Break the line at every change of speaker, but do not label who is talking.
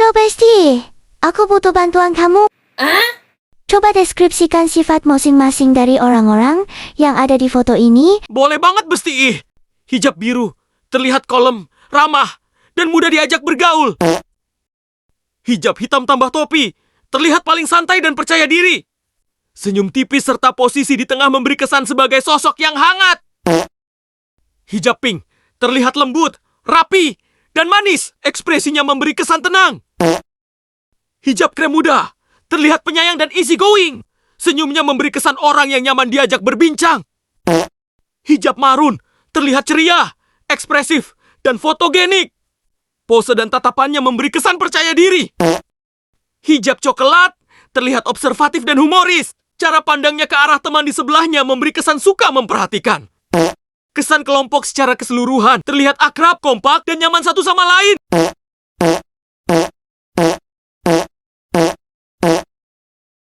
Halo Besti, aku butuh bantuan kamu. Coba deskripsikan sifat masing-masing dari orang-orang yang ada di foto ini.
Boleh banget, Besti. Hijab biru, terlihat kalem, ramah, dan mudah diajak bergaul. Hijab hitam tambah topi, terlihat paling santai dan percaya diri. Senyum tipis serta posisi di tengah memberi kesan sebagai sosok yang hangat. Hijab pink, terlihat lembut, rapi, dan manis. Ekspresinya memberi kesan tenang. Hijab krem muda, terlihat penyayang dan easy going. Senyumnya memberi kesan orang yang nyaman diajak berbincang. Hijab marun, terlihat ceria, ekspresif, dan fotogenik. Pose dan tatapannya memberi kesan percaya diri. Hijab coklat, terlihat observatif dan humoris. Cara pandangnya ke arah teman di sebelahnya memberi kesan suka memperhatikan. Kesan kelompok secara keseluruhan terlihat akrab, kompak, dan nyaman satu sama lain.